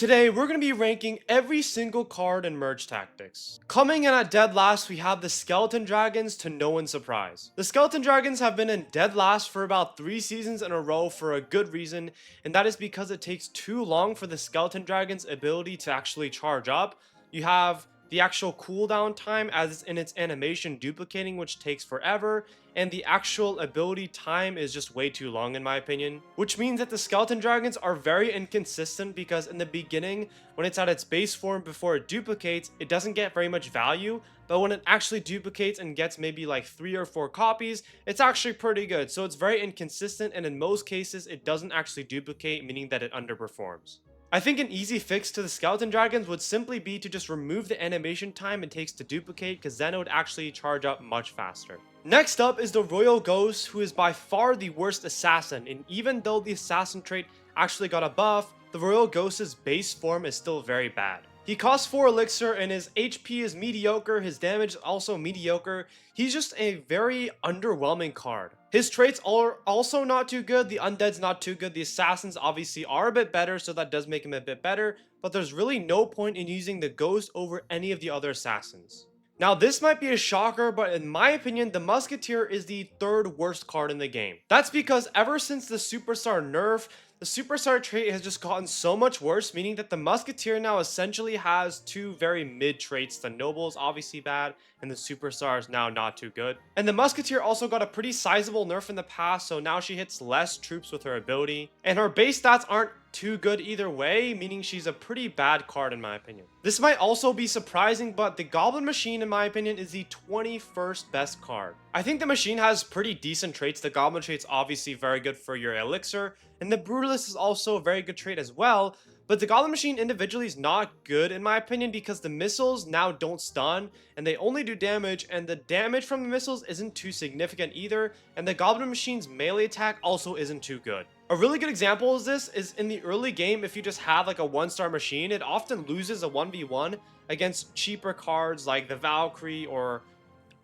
Today, we're going to be ranking every single card in Merge Tactics. Coming in at dead last, we have the Skeleton Dragons, to no one's surprise. The Skeleton Dragons have been in dead last for about 3 seasons in a row for a good reason, and that is because it takes too long for the Skeleton Dragon's ability to actually charge up. You have the actual cooldown time as in its animation duplicating, which takes forever, and the actual ability time is just way too long in my opinion, which means that the Skeleton Dragons are very inconsistent because in the beginning, when it's at its base form before it duplicates, it doesn't get very much value, but when it actually duplicates and gets maybe like 3 or 4 copies, it's actually pretty good. So it's very inconsistent, and in most cases it doesn't actually duplicate, meaning that it underperforms. I think an easy fix to the Skeleton Dragons would simply be to just remove the animation time it takes to duplicate, because then it would actually charge up much faster. Next up is the Royal Ghost, who is by far the worst assassin, and even though the assassin trait actually got a buff, the Royal Ghost's base form is still very bad. He costs 4 elixir and his HP is mediocre, his damage is also mediocre. He's just a very underwhelming card. His traits are also not too good, the undead's not too good, the assassins obviously are a bit better, so that does make him a bit better, but there's really no point in using the Ghost over any of the other assassins. Now this might be a shocker, but in my opinion, the Musketeer is the 3rd worst card in the game. That's because ever since the Superstar nerf, the Superstar trait has just gotten so much worse, meaning that the Musketeer now essentially has 2 very mid traits. The Noble is obviously bad, and the Superstar is now not too good. And the Musketeer also got a pretty sizable nerf in the past, so now she hits less troops with her ability. And her base stats aren't too good either way, meaning she's a pretty bad card in my opinion. This might also be surprising, but the Goblin Machine in my opinion is the 21st best card. I think the Machine has pretty decent traits. The Goblin trait's obviously very good for your elixir, and the Brutalist is also a very good trait as well, but the Goblin Machine individually is not good in my opinion because the missiles now don't stun and they only do damage, and the damage from the missiles isn't too significant either, and the Goblin Machine's melee attack also isn't too good. A really good example of this is in the early game. If you just have like a 1-star machine, it often loses a 1v1 against cheaper cards like the Valkyrie or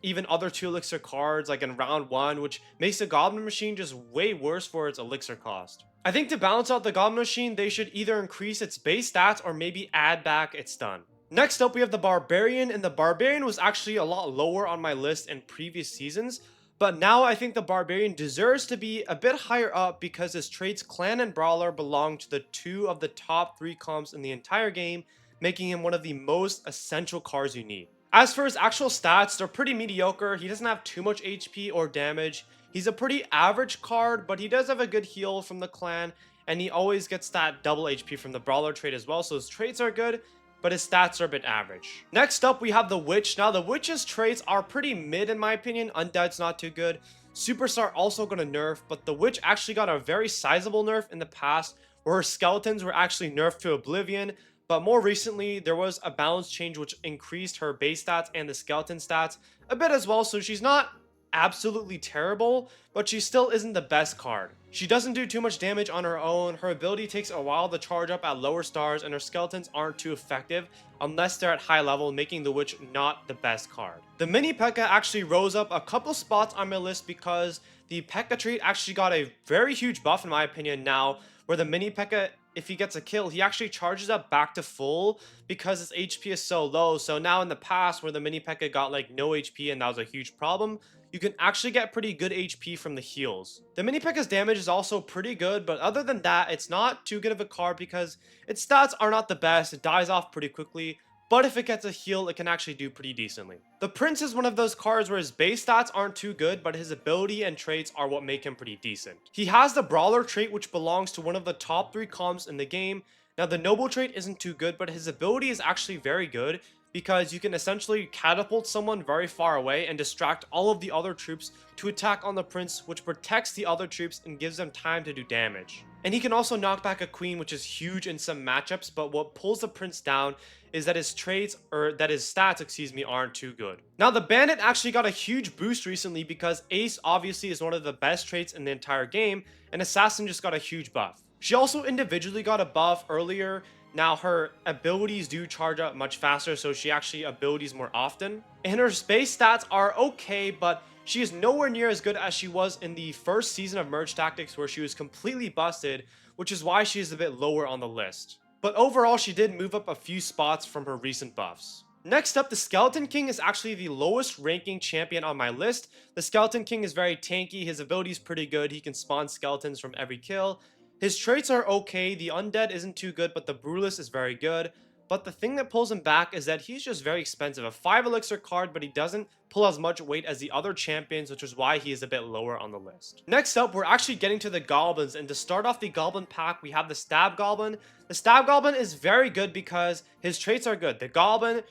even other 2 elixir cards like in round 1, which makes the Goblin Machine just way worse for its elixir cost. I think to balance out the Goblin Machine, they should either increase its base stats or maybe add back its stun. Next up, we have the Barbarian, and the Barbarian was actually a lot lower on my list in previous seasons, but now I think the Barbarian deserves to be a bit higher up because his traits Clan and Brawler belong to the 2 of the top 3 comps in the entire game, making him one of the most essential cards you need. As for his actual stats, they're pretty mediocre. He doesn't have too much HP or damage. He's a pretty average card, but he does have a good heal from the Clan, and he always gets that double HP from the Brawler trait as well, so his traits are good, but his stats are a bit average. Next up, we have the Witch. Now, the Witch's traits are pretty mid in my opinion. Undead's not too good. Superstar also got a nerf, but the Witch actually got a very sizable nerf in the past, where her skeletons were actually nerfed to oblivion. But more recently, there was a balance change which increased her base stats and the skeleton stats a bit as well, so she's not absolutely terrible, but she still isn't the best card. She doesn't do too much damage on her own, her ability takes a while to charge up at lower stars, and her skeletons aren't too effective unless they're at high level, making the Witch not the best card. The Mini Pekka actually rose up a couple spots on my list because the Pekka trait actually got a very huge buff in my opinion now, where the Mini Pekka, if he gets a kill, he actually charges up back to full because his HP is so low. So now in the past, where the Mini Pekka got like no HP and that was a huge problem, you can actually get pretty good HP from the heals. The Mini Pekka's damage is also pretty good, but other than that, it's not too good of a card because its stats are not the best. It dies off pretty quickly, but if it gets a heal, it can actually do pretty decently. The Prince is one of those cards where his base stats aren't too good, but his ability and traits are what make him pretty decent. He has the Brawler trait, which belongs to one of the top 3 comps in the game. Now, the Noble trait isn't too good, but his ability is actually very good because you can essentially catapult someone very far away and distract all of the other troops to attack on the Prince, which protects the other troops and gives them time to do damage. And he can also knock back a Queen, which is huge in some matchups, but what pulls the Prince down is that his traits, or that his stats, excuse me, aren't too good. Now, the Bandit actually got a huge boost recently because Ace obviously is one of the best traits in the entire game, and Assassin just got a huge buff. She also individually got a buff earlier. Now, her abilities do charge up much faster, so she actually abilities more often. And her space stats are okay, but she is nowhere near as good as she was in the first season of Merge Tactics, where she was completely busted, which is why she is a bit lower on the list. but overall she did move up a few spots from her recent buffs. Next up, the Skeleton King is actually the lowest ranking champion on my list. The Skeleton King is very tanky, his ability is pretty good, he can spawn skeletons from every kill. His traits are okay, the Undead isn't too good, but the Brutalist is very good. But the thing that pulls him back is that he's just very expensive. A 5 elixir card, but he doesn't pull as much weight as the other champions, which is why he is a bit lower on the list. Next up, we're actually getting to the Goblins, and to start off the Goblin pack, we have the Stab Goblin. The Stab Goblin is very good because his traits are good. The Goblin,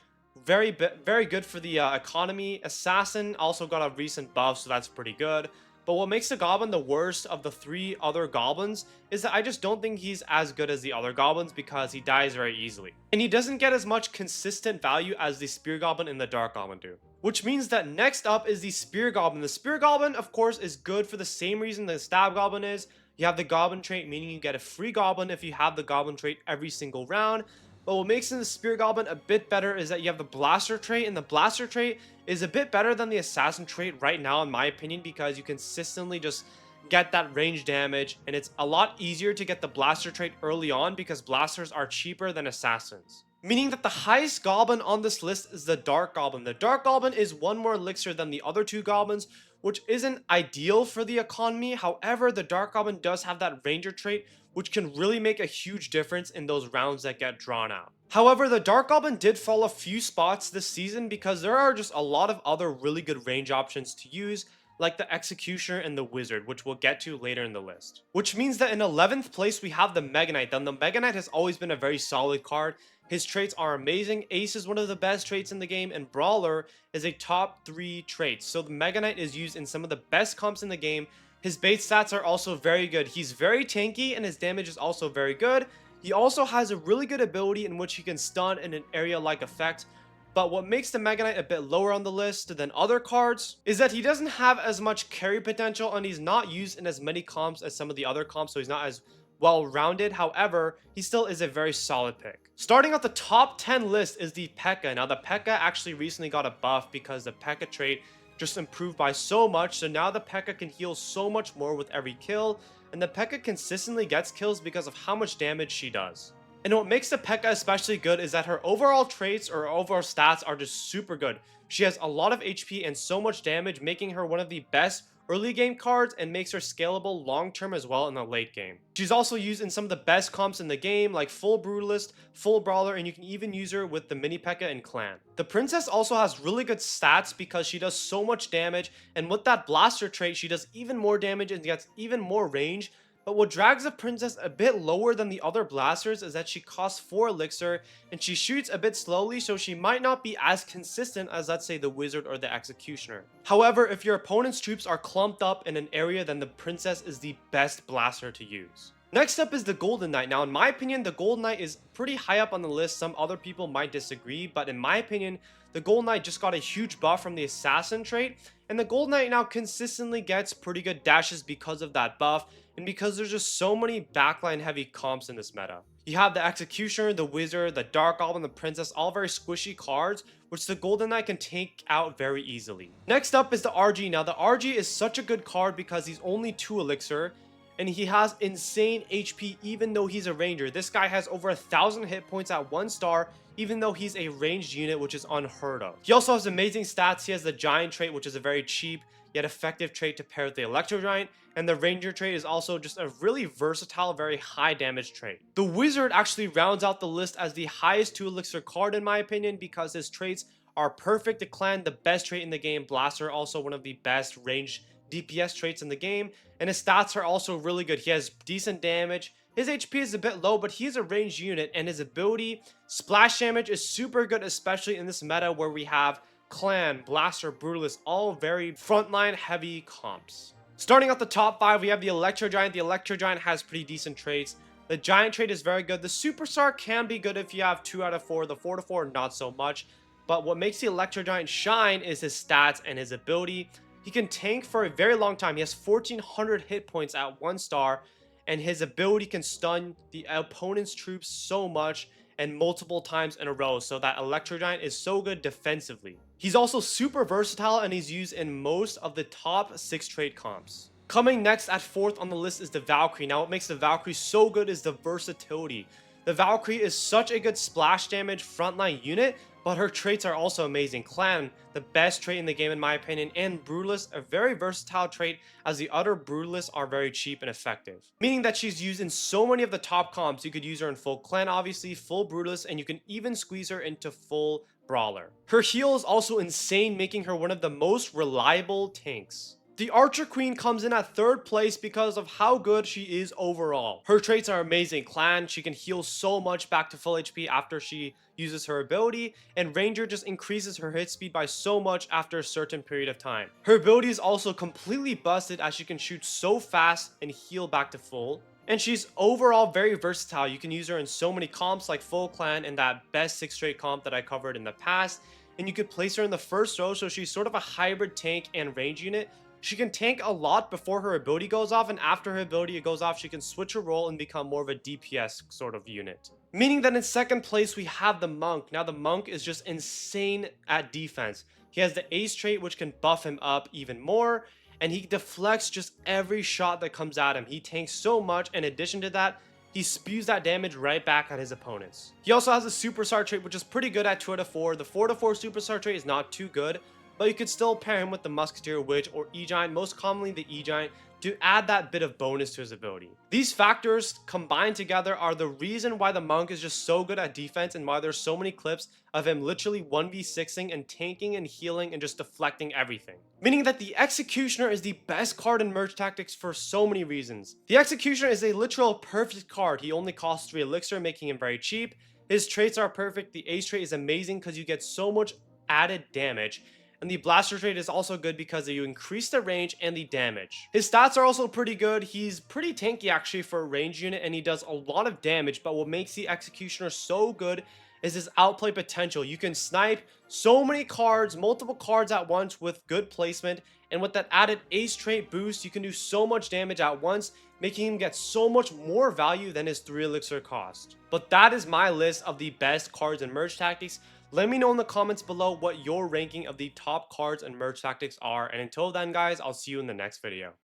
very good for the economy. Assassin also got a recent buff, so that's pretty good. But what makes the Goblin the worst of the 3 other Goblins is that I just don't think he's as good as the other Goblins because he dies very easily. And he doesn't get as much consistent value as the Spear Goblin and the Dark Goblin do. Which means that next up is the Spear Goblin. The Spear Goblin, of course, is good for the same reason the Stab Goblin is. You have the Goblin trait, meaning you get a free Goblin if you have the Goblin trait every single round. But what makes the Spear Goblin a bit better is that you have the Blaster trait, and the Blaster trait is a bit better than the Assassin trait right now in my opinion because you consistently just get that range damage, and it's a lot easier to get the Blaster trait early on because Blasters are cheaper than Assassins. Meaning that the highest Goblin on this list is the Dark Goblin. The Dark Goblin is 1 more elixir than the other 2 Goblins, which isn't ideal for the economy. However, the Dark Goblin does have that Ranger trait, which can really make a huge difference in those rounds that get drawn out. However, the Dark Goblin did fall a few spots this season because there are just a lot of other really good range options to use, like the Executioner and the Wizard, which we'll get to later in the list. Which means that in 11th place, we have the Mega Knight. Then the Mega Knight has always been a very solid card. His traits are amazing. Ace is one of the best traits in the game, and Brawler is a top 3 trait. So the Mega Knight is used in some of the best comps in the game. His base stats are also very good. He's very tanky, and his damage is also very good. He also has a really good ability in which he can stun in an area-like effect. But what makes the Mega Knight a bit lower on the list than other cards is that he doesn't have as much carry potential, and he's not used in as many comps as some of the other comps, so he's not as well-rounded. However, he still is a very solid pick. Starting at the top 10 list is the Pekka. Now, the Pekka actually recently got a buff because the Pekka trait just improved by so much, so now the Pekka can heal so much more with every kill, and the Pekka consistently gets kills because of how much damage she does. And what makes the Pekka especially good is that her overall traits or overall stats are just super good. She has a lot of HP and so much damage, making her one of the best early game cards and makes her scalable long term as well in the late game. She's also used in some of the best comps in the game like full Brutalist, full Brawler, and you can even use her with the mini Pekka and Clan. The Princess also has really good stats because she does so much damage, and with that Blaster trait she does even more damage and gets even more range. But what drags the Princess a bit lower than the other Blasters is that she costs 4 elixir and she shoots a bit slowly, so she might not be as consistent as, let's say, the Wizard or the Executioner. However, if your opponent's troops are clumped up in an area, then the Princess is the best Blaster to use. Next up is the Golden Knight. Now, in my opinion, the Golden Knight is pretty high up on the list. Some other people might disagree, but in my opinion, the Golden Knight just got a huge buff from the Assassin trait, and the Golden Knight now consistently gets pretty good dashes because of that buff, and because there's just so many backline heavy comps in this meta. You have the Executioner, the Wizard, the Dark Goblin, the Princess, all very squishy cards, which the Golden Knight can take out very easily. Next up is the RG. Now, the RG is such a good card because he's only 2 elixir, and he has insane HP even though he's a ranger. This guy has over 1,000 hit points at 1 star, even though he's a ranged unit, which is unheard of. He also has amazing stats. He has the Giant trait, which is a very cheap yet effective trait to pair with the Electro Giant, and the Ranger trait is also just a really versatile, very high damage trait. The Wizard actually rounds out the list as the highest 2 elixir card in my opinion because his traits are perfect to Clan, the best trait in the game. Blaster, also one of the best ranged DPS traits in the game, and his stats are also really good. He has decent damage. His HP is a bit low, but he's a ranged unit, and his ability, splash damage, is super good, especially in this meta where we have Clan, Blaster, Brutalist, all very frontline heavy comps. Starting at the top 5, we have the Electro Giant. The Electro Giant has pretty decent traits. The Giant trait is very good. The Superstar can be good if you have 2 out of 4. The 4 to 4, not so much. But what makes the Electro Giant shine is his stats and his ability. He can tank for a very long time. He has 1,400 hit points at 1 star, and his ability can stun the opponent's troops so much and multiple times in a row, so that Electro Giant is so good defensively. He's also super versatile, and he's used in most of the top 6 trait comps. Coming next at 4th on the list is the Valkyrie. Now, what makes the Valkyrie so good is the versatility. The Valkyrie is such a good splash damage frontline unit, but her traits are also amazing. Clan, the best trait in the game in my opinion, and Brutalist, a very versatile trait as the other Brutalists are very cheap and effective. Meaning that she's used in so many of the top comps. You could use her in full Clan obviously, full Brutalist, and you can even squeeze her into full Brawler. Her heal is also insane, making her one of the most reliable tanks. The Archer Queen comes in at 3rd place because of how good she is overall. Her traits are amazing. Clan, she can heal so much back to full HP after she uses her ability, and Ranger just increases her hit speed by so much after a certain period of time. Her ability is also completely busted as she can shoot so fast and heal back to full. And she's overall very versatile. You can use her in so many comps like full Clan and that best 6 straight comp that I covered in the past. And you could place her in the first row, so she's sort of a hybrid tank and range unit. She can tank a lot before her ability goes off, and after her ability goes off, she can switch her role and become more of a DPS sort of unit. Meaning that in 2nd place, we have the Monk. Now, the Monk is just insane at defense. He has the Ace trait, which can buff him up even more, and he deflects just every shot that comes at him. He tanks so much. In addition to that, he spews that damage right back at his opponents. He also has a Superstar trait, which is pretty good at 2 out of 4. The 4 out of 4 Superstar trait is not too good, but you could still pair him with the Musketeer, Witch, or E-Giant, most commonly the E-Giant, to add that bit of bonus to his ability. These factors combined together are the reason why the Monk is just so good at defense and why there's so many clips of him literally 1v6ing and tanking and healing and just deflecting everything. Meaning that the Executioner is the best card in Merge Tactics for so many reasons. The Executioner is a literal perfect card. He only costs 3 elixir, making him very cheap. His traits are perfect. The Ace trait is amazing because you get so much added damage. And the Blaster trait is also good because you increase the range and the damage. His stats are also pretty good. He's pretty tanky actually for a range unit, and he does a lot of damage, but what makes the Executioner so good is his outplay potential. You can snipe so many cards, multiple cards at once with good placement, and with that added Ace trait boost, you can do so much damage at once, making him get so much more value than his 3 elixir cost. But that is my list of the best cards in Merge Tactics. Let me know in the comments below what your ranking of the top cards and Merge Tactics are, and until then guys, I'll see you in the next video.